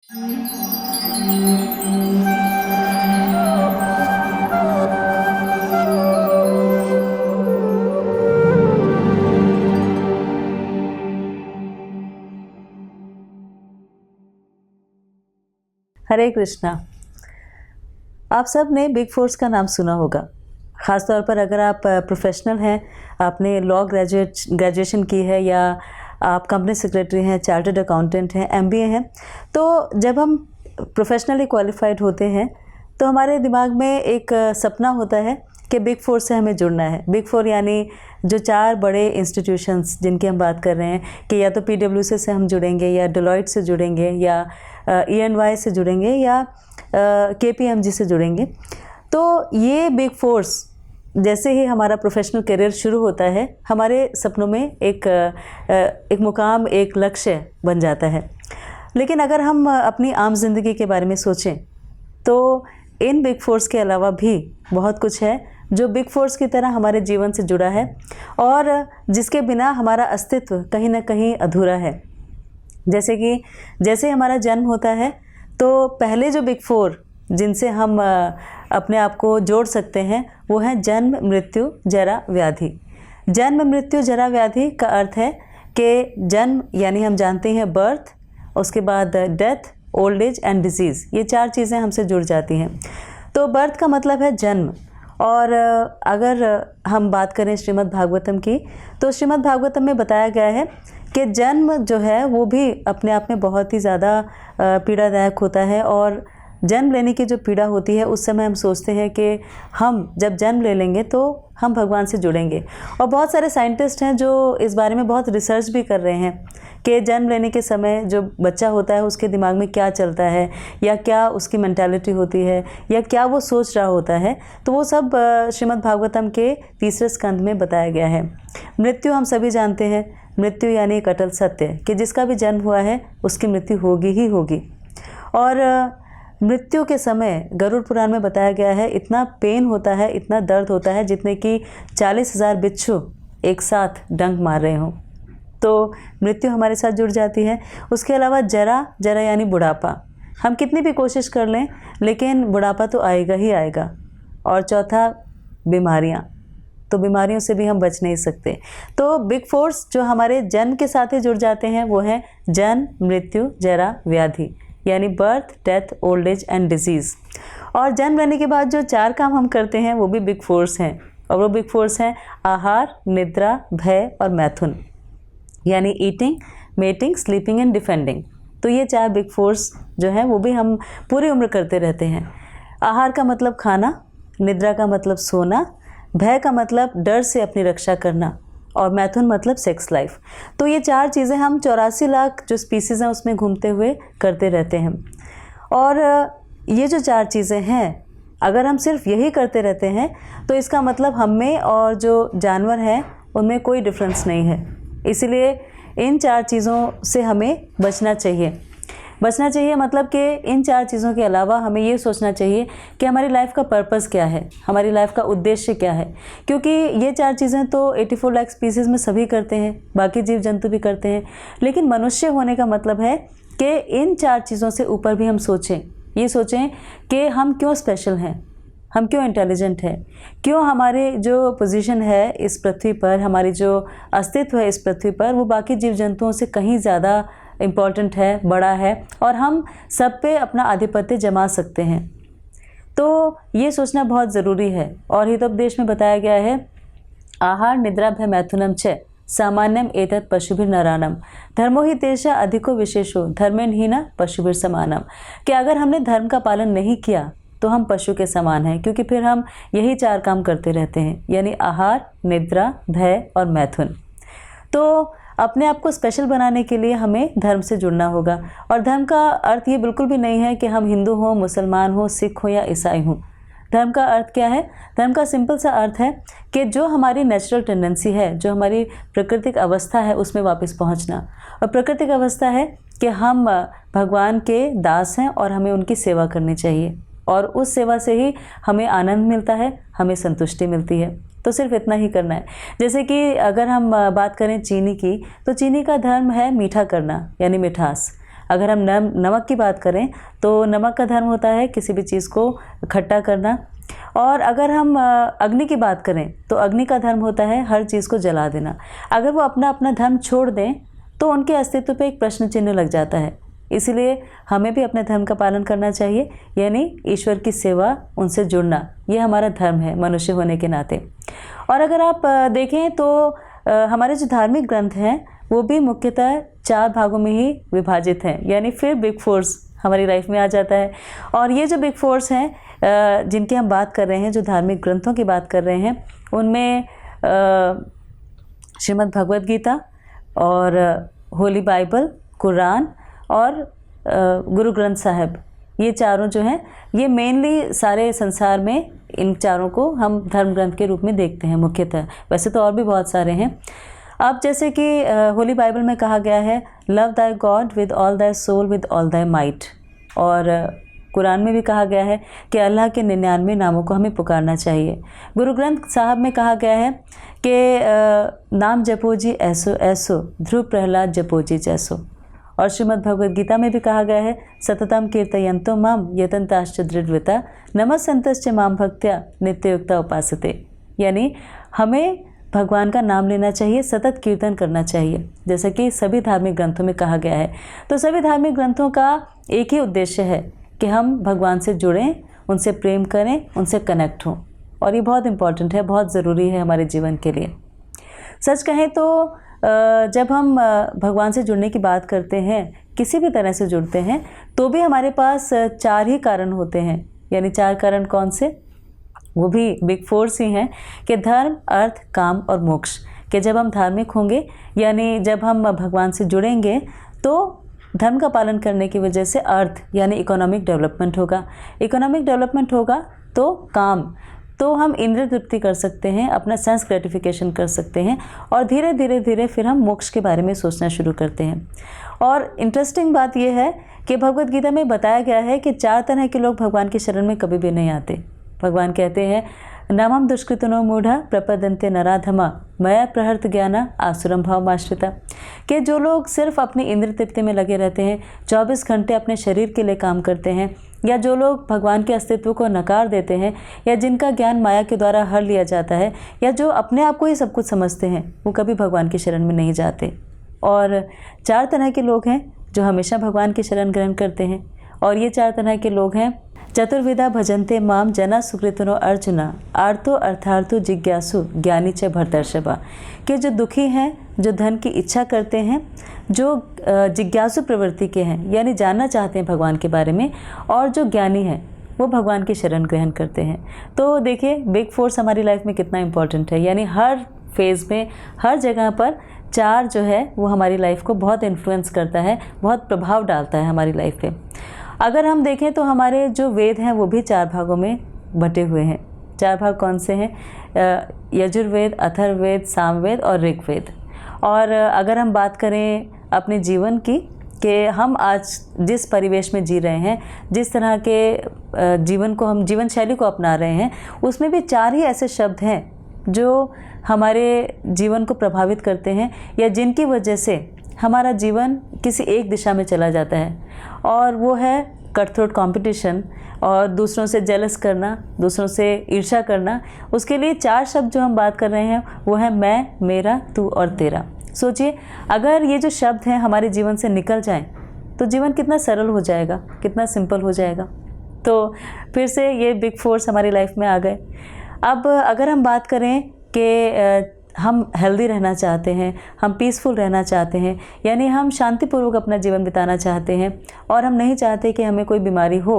हरे कृष्णा। आप सब ने बिग फोर्स का नाम सुना होगा। ख़ासतौर पर अगर आप प्रोफेशनल हैं, आपने लॉ ग्रेजुएशन की है, या आप कंपनी सेक्रेटरी हैं, चार्टर्ड अकाउंटेंट हैं, एमबीए हैं, तो जब हम प्रोफेशनली क्वालिफाइड होते हैं तो हमारे दिमाग में एक सपना होता है कि बिग फोर से हमें जुड़ना है। बिग फोर यानी जो 4 बड़े इंस्टीट्यूशंस जिनकी हम बात कर रहे हैं कि या तो PwC से हम जुड़ेंगे, या डेलॉयट से जुड़ेंगे, या EY से जुड़ेंगे, या KPMG से जुड़ेंगे। तो ये बिग फोर्स जैसे ही हमारा प्रोफेशनल करियर शुरू होता है, हमारे सपनों में एक मुकाम, एक लक्ष्य बन जाता है। लेकिन अगर हम अपनी आम जिंदगी के बारे में सोचें तो इन बिग फोर्स के अलावा भी बहुत कुछ है जो बिग फोर्स की तरह हमारे जीवन से जुड़ा है और जिसके बिना हमारा अस्तित्व कहीं ना कहीं अधूरा है। जैसे हमारा जन्म होता है तो पहले जो बिग फोर जिनसे हम अपने आप को जोड़ सकते हैं वो है जन्म, मृत्यु, जरा, व्याधि। जन्म, मृत्यु, जरा, व्याधि का अर्थ है कि जन्म यानी हम जानते हैं बर्थ, उसके बाद death, old age and disease, ये 4 चीज़ें हमसे जुड़ जाती हैं। तो बर्थ का मतलब है जन्म। और अगर हम बात करें श्रीमद् भागवतम की, तो श्रीमद् भागवतम में बताया गया है कि जन्म जो है वो भी अपने आप में बहुत ही ज़्यादा पीड़ादायक होता है। और जन्म लेने की जो पीड़ा होती है उस समय हम सोचते हैं कि हम जब जन्म ले लेंगे तो हम भगवान से जुड़ेंगे। और बहुत सारे साइंटिस्ट हैं जो इस बारे में बहुत रिसर्च भी कर रहे हैं कि जन्म लेने के समय जो बच्चा होता है उसके दिमाग में क्या चलता है, या क्या उसकी मेंटालिटी होती है, या क्या वो सोच रहा होता है। तो वो सब श्रीमद् भागवतम के 3रे स्कंद में बताया गया है। मृत्यु हम सभी जानते हैं, मृत्यु यानी एक अटल सत्य कि जिसका भी जन्म हुआ है उसकी मृत्यु होगी ही होगी। और मृत्यु के समय गरुड़ पुराण में बताया गया है इतना पेन होता है, इतना दर्द होता है जितने कि 40,000 बिच्छू एक साथ डंक मार रहे हों। तो मृत्यु हमारे साथ जुड़ जाती है। उसके अलावा जरा, जरा यानी बुढ़ापा। हम कितनी भी कोशिश कर लें लेकिन बुढ़ापा तो आएगा ही आएगा। और चौथा बीमारियां, तो बीमारियों से भी हम बच नहीं सकते। तो बिग फोर्स जो हमारे जन्म के साथ ही जुड़ जाते हैं वो है जन्म, मृत्यु, जरा, व्याधि यानी birth, death, old age and disease. और जन्म लेने के बाद जो 4 काम हम करते हैं वो भी बिग फोर्स हैं। और वो बिग फोर्स हैं आहार, निद्रा, भय और मैथुन, यानी eating, mating, sleeping and defending. तो ये 4 बिग फोर्स जो हैं वो भी हम पूरी उम्र करते रहते हैं। आहार का मतलब खाना, निद्रा का मतलब सोना, भय का मतलब डर से अपनी रक्षा करना, और मैथुन मतलब सेक्स लाइफ। तो ये 4 चीज़ें हम 84 लाख जो स्पीसीज़ हैं उसमें घूमते हुए करते रहते हैं। और ये जो 4 चीज़ें हैं अगर हम सिर्फ यही करते रहते हैं तो इसका मतलब हम में और जो जानवर हैं उनमें कोई डिफरेंस नहीं है। इसीलिए इन 4 चीज़ों से हमें बचना चाहिए। बचना चाहिए मतलब कि इन 4 चीज़ों के अलावा हमें ये सोचना चाहिए कि हमारी लाइफ का पर्पस क्या है, हमारी लाइफ का उद्देश्य क्या है। क्योंकि ये 4 चीज़ें तो 84 लाख स्पीसीज़ में सभी करते हैं, बाकी जीव जंतु भी करते हैं। लेकिन मनुष्य होने का मतलब है कि इन 4 चीज़ों से ऊपर भी हम सोचें, ये सोचें कि हम क्यों स्पेशल हैं, हम क्यों इंटेलिजेंट हैं, क्यों हमारी जो पोजीशन है इस पृथ्वी पर, हमारी जो अस्तित्व है इस पृथ्वी पर वो बाकी जीव जंतुओं से कहीं ज़्यादा इम्पॉर्टेंट है, बड़ा है, और हम सब पे अपना आधिपत्य जमा सकते हैं। तो ये सोचना बहुत ज़रूरी है। और हितोपदेश में बताया गया है आहार, निद्रा, भय, मैथुनम च सामान्यम एतत् पशुभिर नरानम धर्मो हि तेषा अधिको विशेषो धर्मेन ही न पशुभिर समानम, कि अगर हमने धर्म का पालन नहीं किया तो हम पशु के समान हैं, क्योंकि फिर हम यही 4 काम करते रहते हैं, यानी आहार, निद्रा, भय और मैथुन। तो अपने आप को स्पेशल बनाने के लिए हमें धर्म से जुड़ना होगा। और धर्म का अर्थ ये बिल्कुल भी नहीं है कि हम हिंदू हों, मुसलमान हों, सिख हों या ईसाई हों। धर्म का अर्थ क्या है? धर्म का सिंपल सा अर्थ है कि जो हमारी नेचुरल टेंडेंसी है, जो हमारी प्राकृतिक अवस्था है उसमें वापस पहुंचना। और प्राकृतिक अवस्था है कि हम भगवान के दास हैं और हमें उनकी सेवा करनी चाहिए, और उस सेवा से ही हमें आनंद मिलता है, हमें संतुष्टि मिलती है। तो सिर्फ इतना ही करना है। जैसे कि अगर हम बात करें चीनी की, तो चीनी का धर्म है मीठा करना, यानी मिठास। अगर हम नमक की बात करें तो नमक का धर्म होता है किसी भी चीज़ को खट्टा करना। और अगर हम अग्नि की बात करें तो अग्नि का धर्म होता है हर चीज़ को जला देना। अगर वो अपना अपना धर्म छोड़ दें तो उनके अस्तित्व पे एक प्रश्न चिन्ह लग जाता है। इसलिए हमें भी अपने धर्म का पालन करना चाहिए, यानी ईश्वर की सेवा, उनसे जुड़ना, ये हमारा धर्म है मनुष्य होने के नाते। और अगर आप देखें तो हमारे जो धार्मिक ग्रंथ हैं वो भी मुख्यतः 4 भागों में ही विभाजित हैं, यानी फिर बिग फोर्स हमारी लाइफ में आ जाता है। और ये जो बिग फोर्स हैं जिनकी हम बात कर रहे हैं, जो धार्मिक ग्रंथों की बात कर रहे हैं, उनमें श्रीमद् भगवद गीता और होली बाइबल, कुरान और गुरु ग्रंथ साहिब, ये चारों जो हैं ये मेनली सारे संसार में इन चारों को हम धर्म ग्रंथ के रूप में देखते हैं मुख्यतः। वैसे तो और भी बहुत सारे हैं। अब जैसे कि होली बाइबल में कहा गया है love thy God with all thy soul with all thy might, और कुरान में भी कहा गया है कि अल्लाह के 99 नामों को हमें पुकारना चाहिए। गुरु ग्रंथ साहब में कहा गया है कि नाम जपो जी ऐसो ऐसो, ध्रुव प्रहलाद जपो जी जैसो। और श्रीमद् भगवद गीता में भी कहा गया है सततम कीर्तयन्तो माम यतन्ताश्च दृढ़व्रता नमस्सन्तश्च माम भक्त्या नित्ययुक्ता उपासते, यानी हमें भगवान का नाम लेना चाहिए, सतत कीर्तन करना चाहिए, जैसा कि सभी धार्मिक ग्रंथों में कहा गया है। तो सभी धार्मिक ग्रंथों का एक ही उद्देश्य है कि हम भगवान से जुड़ें, उनसे प्रेम करें, उनसे कनेक्ट हों, और ये बहुत इम्पॉर्टेंट है, बहुत ज़रूरी है हमारे जीवन के लिए। सच कहें तो जब हम भगवान से जुड़ने की बात करते हैं, किसी भी तरह से जुड़ते हैं, तो भी हमारे पास 4 ही कारण होते हैं। यानी 4 कारण कौन से? वो भी बिग फोर्स ही हैं कि धर्म, अर्थ, काम और मोक्ष। कि जब हम धार्मिक होंगे, यानी जब हम भगवान से जुड़ेंगे, तो धर्म का पालन करने की वजह से अर्थ यानी इकोनॉमिक डेवलपमेंट होगा। इकोनॉमिक डेवलपमेंट होगा तो काम, तो हम इंद्रिय तृप्ति कर सकते हैं, अपना सेंस ग्रेटिफिकेशन कर सकते हैं, और धीरे धीरे धीरे फिर हम मोक्ष के बारे में सोचना शुरू करते हैं। और इंटरेस्टिंग बात यह है कि भगवद गीता में बताया गया है कि 4 तरह के लोग भगवान की शरण में कभी भी नहीं आते। भगवान कहते हैं नामम दुष्कृतनो मूढ़ा प्रपदन्ते नराधमा मया प्रहर्त ज्ञाना आसुरम भावमाश्रिता, कि जो लोग सिर्फ अपनी इंद्रिय तृप्ति में लगे रहते हैं, 24 घंटे अपने शरीर के लिए काम करते हैं, या जो लोग भगवान के अस्तित्व को नकार देते हैं, या जिनका ज्ञान माया के द्वारा हर लिया जाता है, या जो अपने आप को ही सब कुछ समझते हैं, वो कभी भगवान की शरण में नहीं जाते। और 4 तरह के लोग हैं जो हमेशा भगवान की शरण ग्रहण करते हैं, और ये 4 तरह के लोग हैं चतुर्विधा भजन्ते माम जना सुकृतनो अर्जुना आर्तो अर्थार्थो जिज्ञासु ज्ञानी च भरतर्षभा, कि जो दुखी हैं, जो धन की इच्छा करते हैं, जो जिज्ञासु प्रवृत्ति के हैं, यानी जानना चाहते हैं भगवान के बारे में, और जो ज्ञानी हैं वो भगवान की शरण ग्रहण करते हैं। तो देखिए बिग फोर्स हमारी लाइफ में कितना इम्पोर्टेंट है, यानी हर फेज़ में, हर जगह पर 4 जो है वो हमारी लाइफ को बहुत इन्फ्लुएंस करता है, बहुत प्रभाव डालता है हमारी लाइफ पे। अगर हम देखें तो हमारे जो वेद हैं वो भी 4 भागों में बटे हुए हैं। 4 भाग कौन से हैं? यजुर्वेद, अथर्ववेद, सामवेद और ऋग्वेद। और अगर हम बात करें अपने जीवन की, कि हम आज जिस परिवेश में जी रहे हैं, जिस तरह के जीवन को हम जीवन शैली को अपना रहे हैं, उसमें भी 4 ही ऐसे शब्द हैं जो हमारे जीवन को प्रभावित करते हैं, या जिनकी वजह से हमारा जीवन किसी एक दिशा में चला जाता है, और वो है कट थ्रोट कॉम्पिटिशन, और दूसरों से जेलस करना, दूसरों से ईर्ष्या करना। उसके लिए 4 शब्द जो हम बात कर रहे हैं वो है मैं, मेरा, तू और तेरा। सोचिए अगर ये जो शब्द हैं हमारे जीवन से निकल जाएं तो जीवन कितना सरल हो जाएगा, कितना सिंपल हो जाएगा। तो फिर से ये बिग फोर्स हमारी लाइफ में आ गए। अब अगर हम बात करें कि हम हेल्दी रहना चाहते हैं, हम पीसफुल रहना चाहते हैं, यानी हम शांतिपूर्वक अपना जीवन बिताना चाहते हैं, और हम नहीं चाहते कि हमें कोई बीमारी हो,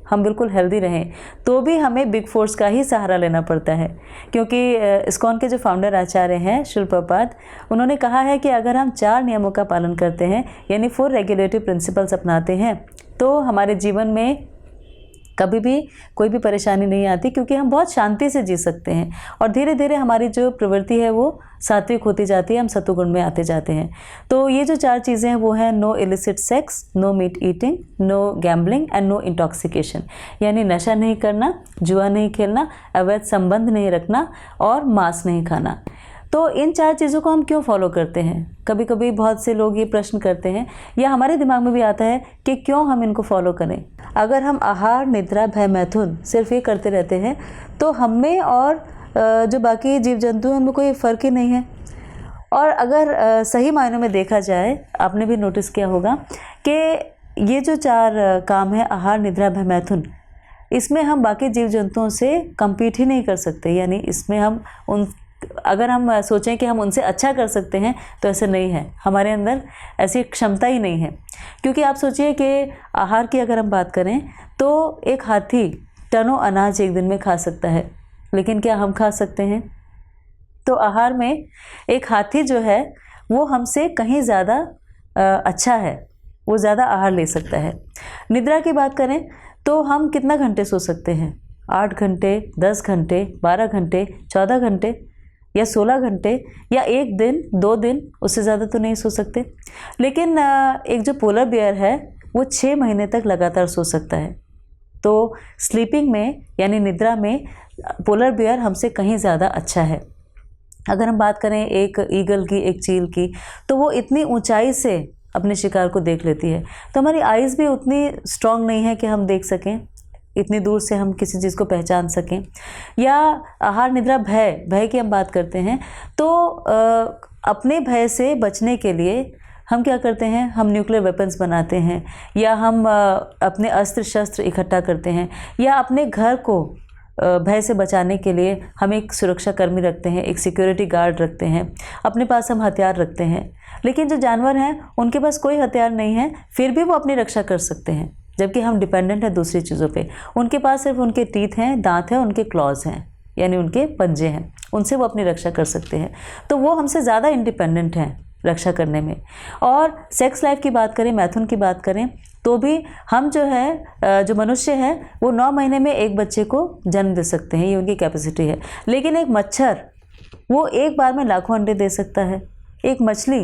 हम बिल्कुल हेल्दी रहें, तो भी हमें बिग फोर्स का ही सहारा लेना पड़ता है। क्योंकि इस्कॉन के जो फाउंडर आचार्य हैं शिल प्रभुपाद, उन्होंने कहा है कि अगर हम 4 नियमों का पालन करते हैं, यानी 4 रेगुलेटरी प्रिंसिपल्स अपनाते हैं, तो हमारे जीवन में कभी भी कोई भी परेशानी नहीं आती, क्योंकि हम बहुत शांति से जी सकते हैं, और धीरे धीरे हमारी जो प्रवृत्ति है वो सात्विक होती जाती है, हम सत्वगुण में आते जाते हैं। तो ये जो 4 चीज़ें हैं वो है no illicit sex, no meat eating, no gambling and no intoxication, यानी नशा नहीं करना, जुआ नहीं खेलना, अवैध संबंध नहीं रखना और मांस नहीं खाना। तो इन 4 चीज़ों को हम क्यों फॉलो करते हैं? कभी कभी बहुत से लोग ये प्रश्न करते हैं या हमारे दिमाग में भी आता है कि क्यों हम इनको फॉलो करें। अगर हम आहार, निद्रा, भय, मैथुन सिर्फ ये करते रहते हैं तो हमें और जो बाकी जीव जंतु हैं उनमें कोई फ़र्क ही नहीं है। और अगर सही मायनों में देखा जाए, आपने भी नोटिस किया होगा कि ये जो 4 काम है, आहार, निद्रा, भय, मैथुन, इसमें हम बाकी जीव जंतुओं से कम्पीट ही नहीं कर सकते। यानी इसमें हम अगर हम सोचें कि हम उनसे अच्छा कर सकते हैं तो ऐसे नहीं है, हमारे अंदर ऐसी क्षमता ही नहीं है। क्योंकि आप सोचिए कि आहार की अगर हम बात करें तो एक हाथी टनों अनाज एक दिन में खा सकता है, लेकिन क्या हम खा सकते हैं? तो आहार में एक हाथी जो है वो हमसे कहीं ज़्यादा अच्छा है, वो ज़्यादा आहार ले सकता है। निद्रा की बात करें तो हम कितना घंटे सो सकते हैं? 8 घंटे, 10 घंटे, 12 घंटे, 14 घंटे या 16 घंटे या 1 दिन, 2 दिन, उससे ज़्यादा तो नहीं सो सकते। लेकिन एक जो पोलर बेयर है वो 6 महीने तक लगातार सो सकता है। तो स्लीपिंग में यानी निद्रा में पोलर बेयर हमसे कहीं ज़्यादा अच्छा है। अगर हम बात करें एक ईगल की, एक चील की, तो वो इतनी ऊंचाई से अपने शिकार को देख लेती है, तो हमारी आइज़ भी उतनी स्ट्रांग नहीं है कि हम देख सकें, इतनी दूर से हम किसी चीज़ को पहचान सकें। या आहार, निद्रा, भय की हम बात करते हैं तो अपने भय से बचने के लिए हम क्या करते हैं? हम न्यूक्लियर वेपन्स बनाते हैं, या हम अपने अस्त्र शस्त्र इकट्ठा करते हैं, या अपने घर को भय से बचाने के लिए हम एक सुरक्षा कर्मी रखते हैं, एक सिक्योरिटी गार्ड रखते हैं, अपने पास हम हथियार रखते हैं। लेकिन जो जानवर हैं उनके पास कोई हथियार नहीं है, फिर भी वो अपनी रक्षा कर सकते हैं, जबकि हम डिपेंडेंट हैं दूसरी चीज़ों पे। उनके पास सिर्फ उनके टीथ हैं, दांत हैं, उनके क्लॉज हैं, यानी उनके पंजे हैं, उनसे वो अपनी रक्षा कर सकते हैं। तो वो हमसे ज़्यादा इंडिपेंडेंट हैं रक्षा करने में। और सेक्स लाइफ की बात करें, मैथुन की बात करें, तो भी हम जो है, जो मनुष्य है वो 9 महीने में एक बच्चे को जन्म दे सकते हैं, ये उनकी कैपेसिटी है। लेकिन एक मच्छर वो एक बार में लाखों अंडे दे सकता है, एक मछली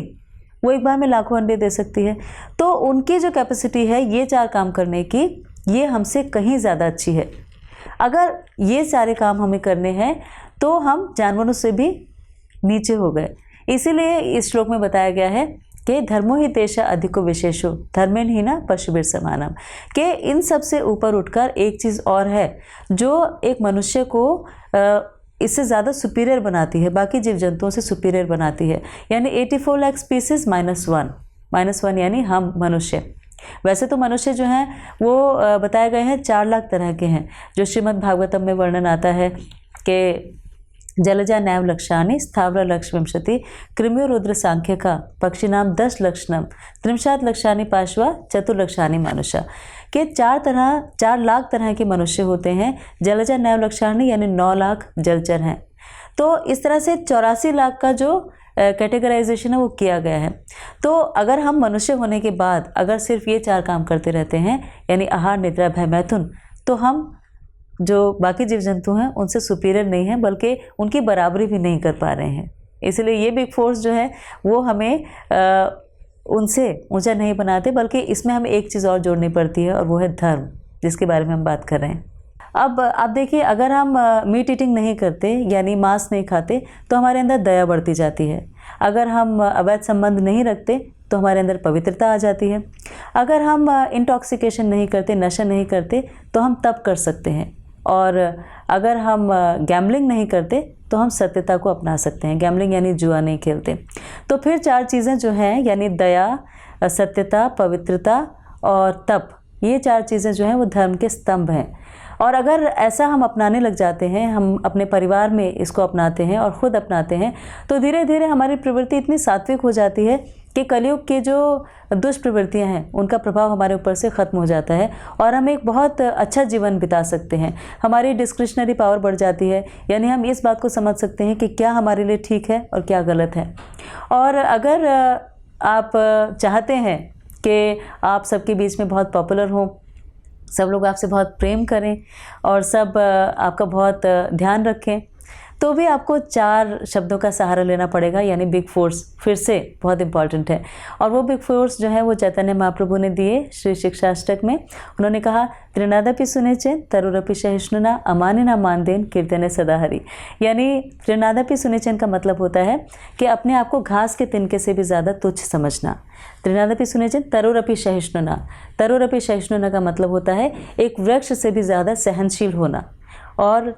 वो एक बार में लाखों अंडे दे सकती है। तो उनकी जो कैपेसिटी है ये 4 काम करने की, ये हमसे कहीं ज़्यादा अच्छी है। अगर ये सारे काम हमें करने हैं तो हम जानवरों से भी नीचे हो गए। इसीलिए इस श्लोक में बताया गया है कि धर्मो ही तेषा अधिको विशेषो धर्मेन ही ना पशुभिर समानम, कि इन सब से ऊपर उठकर एक चीज़ और है जो एक मनुष्य को इससे ज़्यादा सुपीरियर बनाती है, बाकी जीव जंतुओं से सुपीरियर बनाती है। यानी 84 लाख स्पीसीज -1 यानी हम मनुष्य। वैसे तो मनुष्य जो हैं वो बताए गए हैं 4 लाख तरह के हैं, जो श्रीमद् भागवतम में वर्णन आता है कि जलजा नैव लक्षानि स्थावर लक्ष्मींशति कृम्यो रुद्र सांख्य का पक्षिनाम 10 लक्षणम 63 लक्षानि पार्श्वा चतुर्लक्षानि मनुष्य, के 4 लाख तरह के मनुष्य होते हैं। जलजा नैव लक्षानि यानी 9 लाख जलचर हैं। तो इस तरह से 84 लाख का जो कैटेगराइजेशन है वो किया गया है। तो अगर हम मनुष्य होने के बाद अगर सिर्फ ये 4 काम करते रहते हैं, यानी आहार, निद्रा, भय, मैथुन, तो हम जो बाकी जीव जंतु हैं उनसे सुपीरियर नहीं है, बल्कि उनकी बराबरी भी नहीं कर पा रहे हैं। इसलिए ये बिग फोर्स जो है वो हमें उनसे ऊंचा नहीं बनाते, बल्कि इसमें हमें एक चीज़ और जोड़नी पड़ती है, और वो है धर्म, जिसके बारे में हम बात कर रहे हैं। अब आप देखिए, अगर हम मीट ईटिंग नहीं करते यानी मांस नहीं खाते तो हमारे अंदर दया बढ़ती जाती है। अगर हम अवैध संबंध नहीं रखते तो हमारे अंदर पवित्रता आ जाती है। अगर हम इंटॉक्सिकेशन नहीं करते, नशा नहीं करते, तो हम तप कर सकते हैं। और अगर हम गैम्बलिंग नहीं करते तो हम सत्यता को अपना सकते हैं। गैम्बलिंग यानी जुआ नहीं खेलते। तो फिर 4 चीज़ें जो हैं, यानी दया, सत्यता, पवित्रता और तप, ये 4 चीज़ें जो हैं वो धर्म के स्तंभ हैं। और अगर ऐसा हम अपनाने लग जाते हैं, हम अपने परिवार में इसको अपनाते हैं और ख़ुद अपनाते हैं, तो धीरे धीरे हमारी प्रवृत्ति इतनी सात्विक हो जाती है कि कलयुग के जो दुष्प्रवृत्तियां हैं उनका प्रभाव हमारे ऊपर से ख़त्म हो जाता है और हम एक बहुत अच्छा जीवन बिता सकते हैं। हमारी डिस्क्रिशनरी पावर बढ़ जाती है, यानी हम इस बात को समझ सकते हैं कि क्या हमारे लिए ठीक है और क्या गलत है। और अगर आप चाहते हैं कि आप सबके बीच में बहुत पॉपुलर हों, सब लोग आपसे बहुत प्रेम करें और सब आपका बहुत ध्यान रखें, तो भी आपको 4 शब्दों का सहारा लेना पड़ेगा, यानी बिग फोर्स फिर से बहुत इंपॉर्टेंट है। और वो बिग फोर्स जो है वो चैतन्य महाप्रभु ने दिए श्री शिक्षाष्टक में। उन्होंने कहा त्रिनादपि सुनिचेन तरुरपि सहिष्णुना अमानिना मानदेन कीर्तने सदाहरि। यानी त्रिनादपि सुनिचेन का मतलब होता है कि अपने आप को घास के तिनके से भी ज़्यादा तुच्छ समझना। त्रिनादपि सुनिचेन तरुरपि सहिष्णुना, तरुरपि सहिष्णुना का मतलब होता है एक वृक्ष से भी ज़्यादा सहनशील होना। और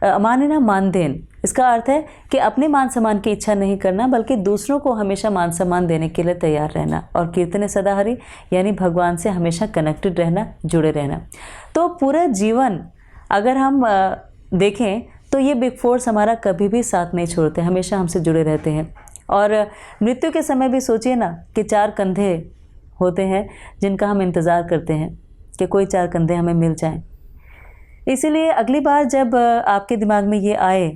अमानिना मानदेन, इसका अर्थ है कि अपने मान सम्मान की इच्छा नहीं करना, बल्कि दूसरों को हमेशा मान सम्मान देने के लिए तैयार रहना। और कीर्तने सदाहरि यानी भगवान से हमेशा कनेक्टेड रहना, जुड़े रहना। तो पूरा जीवन अगर हम देखें तो ये बिग फोर्स हमारा कभी भी साथ नहीं छोड़ते, हमेशा हमसे जुड़े रहते हैं। और मृत्यु के समय भी सोचिए ना कि 4 कंधे होते हैं जिनका हम इंतज़ार करते हैं कि कोई 4 कंधे हमें मिल जाएं। इसीलिए अगली बार जब आपके दिमाग में ये आए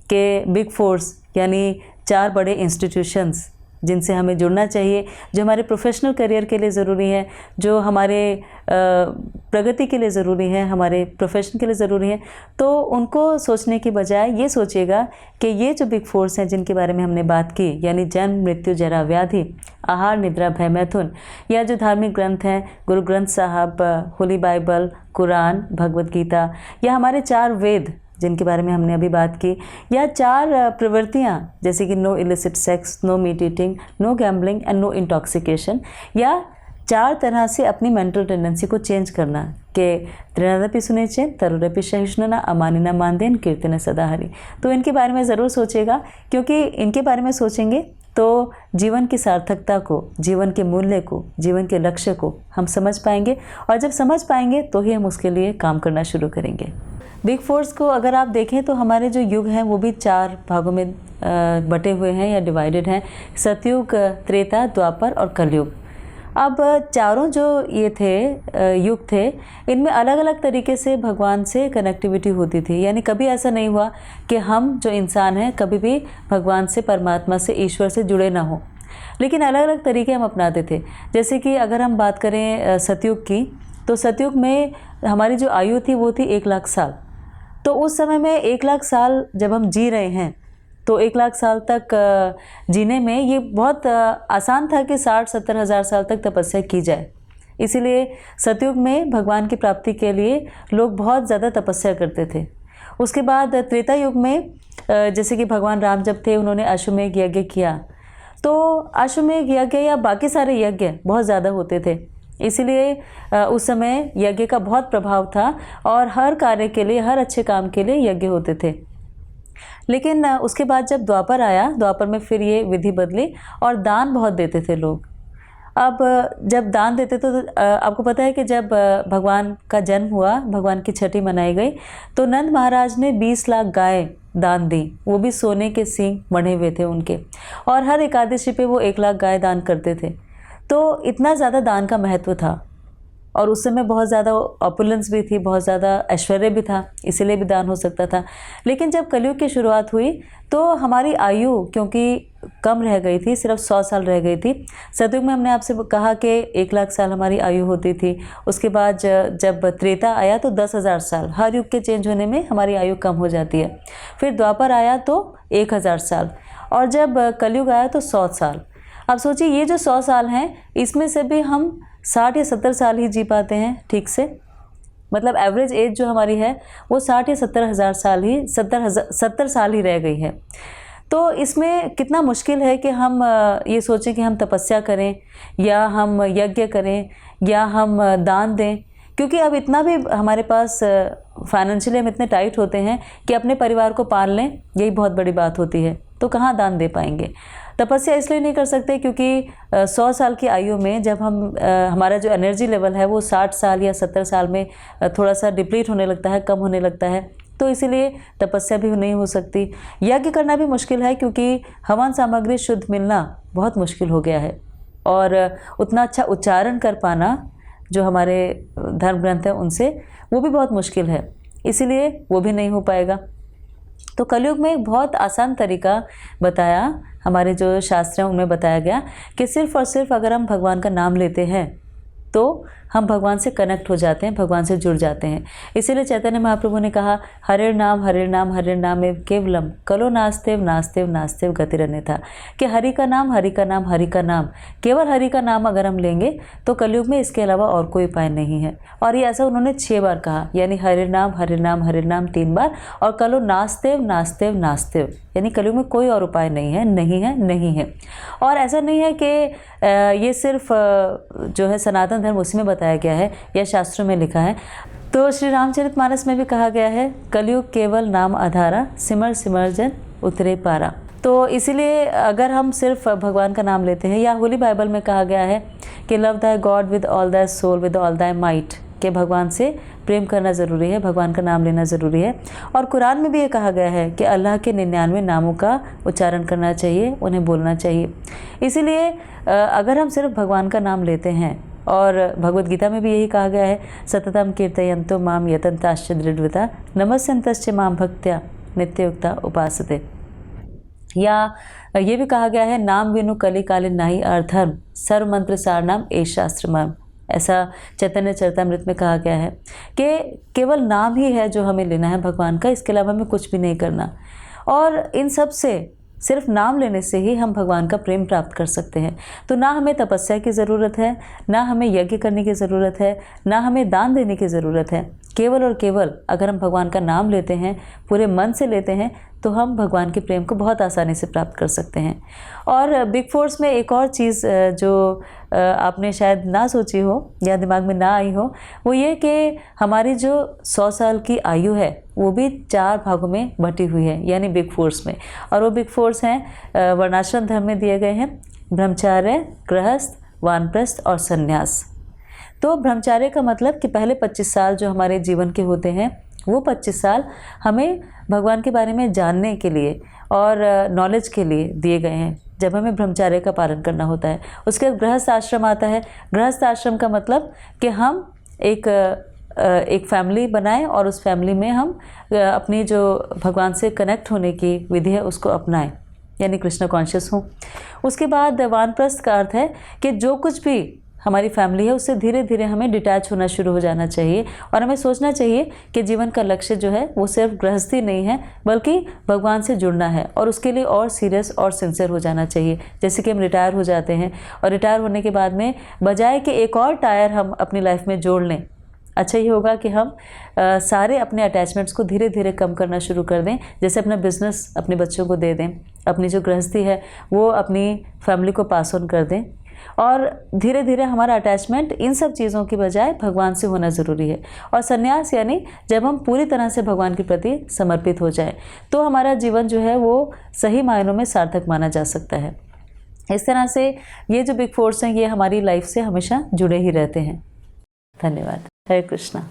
कि बिग फोर्स यानी 4 बड़े इंस्टीट्यूशंस जिनसे हमें जुड़ना चाहिए, जो हमारे प्रोफेशनल करियर के लिए ज़रूरी है, जो हमारे प्रगति के लिए ज़रूरी है, हमारे प्रोफेशन के लिए ज़रूरी है, तो उनको सोचने की बजाय ये सोचिएगा कि ये जो बिग फोर्स हैं जिनके बारे में हमने बात की, यानी जन्म मृत्यु जरा व्याधि, आहार निद्रा भय मैथुन, या जो धार्मिक ग्रंथ हैं गुरु ग्रंथ साहब, होली बाइबल, कुरान, भगवद गीता, या हमारे 4 वेद जिनके बारे में हमने अभी बात की, या 4 प्रवृत्तियाँ जैसे कि no illicit sex, no meat eating, no gambling and no intoxication, या 4 तरह से अपनी मेंटल टेंडेंसी को चेंज करना कि त्रिनादपि सुनिचेन तरुरपि सहिष्णुना अमानिना मानदेन कीर्तने सदाहरि। तो इनके बारे में ज़रूर सोचेगा, क्योंकि इनके बारे में सोचेंगे तो जीवन की सार्थकता को, जीवन के मूल्य को, जीवन के लक्ष्य को हम समझ पाएंगे। और जब समझ पाएंगे तो ही हम उसके लिए काम करना शुरू करेंगे। बिग फोर्स को अगर आप देखें तो हमारे जो युग हैं वो भी 4 भागों में बटे हुए हैं या डिवाइडेड हैं, सतयुग, त्रेता, द्वापर और कलयुग। अब चारों जो ये थे युग थे, इनमें अलग अलग तरीके से भगवान से कनेक्टिविटी होती थी। यानी कभी ऐसा नहीं हुआ कि हम जो इंसान हैं कभी भी भगवान से, परमात्मा से, ईश्वर से जुड़े ना हो, लेकिन अलग अलग तरीके हम अपनाते थे। जैसे कि अगर हम बात करें सतयुग की, तो सतयुग में हमारी जो आयु थी वो थी 1 लाख साल। तो उस समय में 1 लाख साल जब हम जी रहे हैं तो 1 लाख साल तक जीने में ये बहुत आसान था कि 60-70 हज़ार साल तक तपस्या की जाए। इसीलिए सतयुग में भगवान की प्राप्ति के लिए लोग बहुत ज़्यादा तपस्या करते थे। उसके बाद त्रेता युग में जैसे कि भगवान राम जब थे उन्होंने अश्वमेध यज्ञ किया, तो अश्वमेध यज्ञ या बाकी सारे यज्ञ बहुत ज़्यादा होते थे। इसीलिए उस समय यज्ञ का बहुत प्रभाव था और हर कार्य के लिए, हर अच्छे काम के लिए यज्ञ होते थे। लेकिन उसके बाद जब द्वापर आया, द्वापर में फिर ये विधि बदली और दान बहुत देते थे लोग। अब जब दान देते तो आपको पता है कि जब भगवान का जन्म हुआ, भगवान की छठी मनाई गई, तो नंद महाराज ने 20 लाख गाय दान दी, वो भी सोने के सींग मढ़े हुए थे उनके, और हर एकादशी पे वो 1 लाख गाय दान करते थे। तो इतना ज़्यादा दान का महत्व था। और उस समय बहुत ज़्यादा ऑपुलेंस भी थी, बहुत ज़्यादा ऐश्वर्य भी था, इसीलिए भी दान हो सकता था। लेकिन जब कलयुग की शुरुआत हुई तो हमारी आयु क्योंकि कम रह गई थी, सिर्फ 100 साल रह गई थी। सतयुग में हमने आपसे कहा कि 1 लाख साल हमारी आयु होती थी। उसके बाद जब त्रेता आया तो 10,000 साल, हर युग के चेंज होने में हमारी आयु कम हो जाती है। फिर द्वापर आया तो 1000 साल, और जब कलयुग आया तो 100 साल। अब सोचिए ये जो 100 साल हैं, इसमें से भी हम 60 या 70 साल ही जी पाते हैं ठीक से। मतलब एवरेज एज जो हमारी है वो 60 या 70 हज़ार साल ही 70 साल ही रह गई है। तो इसमें कितना मुश्किल है कि हम ये सोचें कि हम तपस्या करें या हम यज्ञ करें या हम दान दें, क्योंकि अब इतना भी हमारे पास फाइनेंशियली हम इतने टाइट होते हैं कि अपने परिवार को पाल लें, यही बहुत बड़ी बात होती है। तो कहाँ दान दे पाएंगे। तपस्या इसलिए नहीं कर सकते क्योंकि 100 साल की आयु में जब हम हमारा जो एनर्जी लेवल है वो 60 साल या 70 साल में थोड़ा सा डिप्लीट होने लगता है, कम होने लगता है। तो इसीलिए तपस्या भी नहीं हो सकती। यज्ञ करना भी मुश्किल है क्योंकि हवन सामग्री शुद्ध मिलना बहुत मुश्किल हो गया है, और उतना अच्छा उच्चारण कर पाना जो हमारे धर्म ग्रंथ हैं उनसे, वो भी बहुत मुश्किल है, इसीलिए वो भी नहीं हो पाएगा। तो कलयुग में एक बहुत आसान तरीका बताया, हमारे जो शास्त्र हैं उनमें बताया गया कि सिर्फ़ और सिर्फ अगर हम भगवान का नाम लेते हैं तो हम भगवान से कनेक्ट हो जाते हैं, भगवान से जुड़ जाते हैं। इसीलिए चैतन्य महाप्रभु ने कहा, हरे नाम एव केवलम कलो नास्तेव नास्तेव नास्तेव गतिरन्यथा, कि हरि का नाम हरि का नाम हरि का नाम, केवल हरि का नाम अगर हम लेंगे तो कलयुग में इसके अलावा और कोई उपाय नहीं है। और ये ऐसा उन्होंने 6 बार कहा, यानी हरे नाम 3 बार, और कलो नास्तेव नास्तेव नास्तेव, यानी कलयुग में कोई और उपाय नहीं है, नहीं है, नहीं है। और ऐसा नहीं है कि ये सिर्फ जो है सनातन धर्म उसी में बताया गया है या शास्त्रों में लिखा है। तो श्री रामचरितमानस में भी कहा गया है, कलयुग केवल नाम आधारा, सिमर सिमर जन उतरे पारा। तो इसीलिए अगर हम सिर्फ भगवान का नाम लेते हैं, या होली बाइबल में कहा गया है कि love thy God with all thy soul with all thy might, कि भगवान से प्रेम करना ज़रूरी है, भगवान का नाम लेना ज़रूरी है। और कुरान में भी ये कहा गया है कि अल्लाह के 99 नामों का उच्चारण करना चाहिए, उन्हें बोलना चाहिए। इसीलिए अगर हम सिर्फ भगवान का नाम लेते हैं, और भगवद गीता में भी यही कहा गया है, सततम कीर्तयन्तो माम यतन्ताश्च दृढ़व्रता नमस्यन्तश्च माम भक्त्या नित्ययुक्ता उपासते। या ये भी कहा गया है, नाम विनु कली काले नाहि अर्थम सर्व मंत्र सार नाम ए शास्त्र मर्म। ऐसा चैतन्य चरितामृत में कहा गया है कि केवल नाम ही है जो हमें लेना है भगवान का, इसके अलावा हमें कुछ भी नहीं करना। और इन सब से सिर्फ नाम लेने से ही हम भगवान का प्रेम प्राप्त कर सकते हैं। तो ना हमें तपस्या की ज़रूरत है, ना हमें यज्ञ करने की ज़रूरत है, ना हमें दान देने की ज़रूरत है। केवल और केवल अगर हम भगवान का नाम लेते हैं, पूरे मन से लेते हैं, तो हम भगवान के प्रेम को बहुत आसानी से प्राप्त कर सकते हैं। और बिग फोर्स में एक और चीज़ जो आपने शायद ना सोची हो या दिमाग में ना आई हो, वो ये कि हमारी जो 100 साल की आयु है वो भी 4 भागों में बटी हुई है, यानी बिग फोर्स में। और वो बिग फोर्स हैं वर्णाश्रम धर्म में दिए गए हैं, ब्रह्मचार्य, गृहस्थ, वानप्रस्थ और संन्यास। तो ब्रह्मचार्य का मतलब कि पहले 25 साल जो हमारे जीवन के होते हैं, वो 25 साल हमें भगवान के बारे में जानने के लिए और नॉलेज के लिए दिए गए हैं, जब हमें ब्रह्मचार्य का पालन करना होता है। उसके बाद गृहस्थ आश्रम आता है। गृहस्थ आश्रम का मतलब कि हम एक फैमिली बनाएं और उस फैमिली में हम अपनी जो भगवान से कनेक्ट होने की विधि है उसको अपनाएं, यानी कृष्ण कॉन्शियस हों। उसके बाद वानप्रस्थ का अर्थ है कि जो कुछ भी हमारी फैमिली है उससे धीरे धीरे हमें डिटैच होना शुरू हो जाना चाहिए, और हमें सोचना चाहिए कि जीवन का लक्ष्य जो है वो सिर्फ गृहस्थी नहीं है, बल्कि भगवान से जुड़ना है, और उसके लिए और सीरियस और सिंसियर हो जाना चाहिए। जैसे कि हम रिटायर हो जाते हैं, और रिटायर होने के बाद में बजाय कि एक और टायर हम अपनी लाइफ में जोड़ लें, अच्छा ये होगा कि हम सारे अपने अटैचमेंट्स को धीरे धीरे कम करना शुरू कर दें। जैसे अपना बिजनेस अपने बच्चों को दे दें, अपनी जो गृहस्थी है वो अपनी फैमिली को पास ऑन कर दें, और धीरे धीरे हमारा अटैचमेंट इन सब चीज़ों की बजाय भगवान से होना ज़रूरी है। और संन्यास यानी जब हम पूरी तरह से भगवान के प्रति समर्पित हो जाए, तो हमारा जीवन जो है वो सही मायनों में सार्थक माना जा सकता है। इस तरह से ये जो बिग फोर्स हैं ये हमारी लाइफ से हमेशा जुड़े ही रहते हैं। धन्यवाद। हरे कृष्णा।